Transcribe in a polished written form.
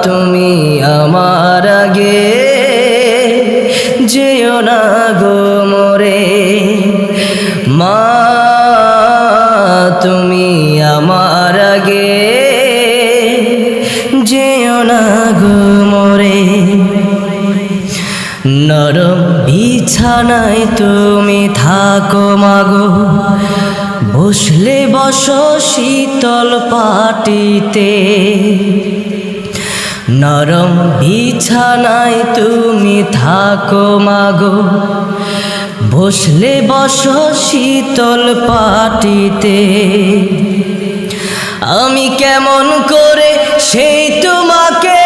তুমি আমার আগে যেও না গো মোরে, মা তুমি আমার আগে যেও না গো মোরে। নরম বিছানায় তুমি থাকো মাগো, বসলে বসো শীতল পাটিতে। নরম বিছানায় তুমি থাকো মাগো, বসলে বসো শীতল পাটিতে। আমি কেমন করে সেই তোমাকে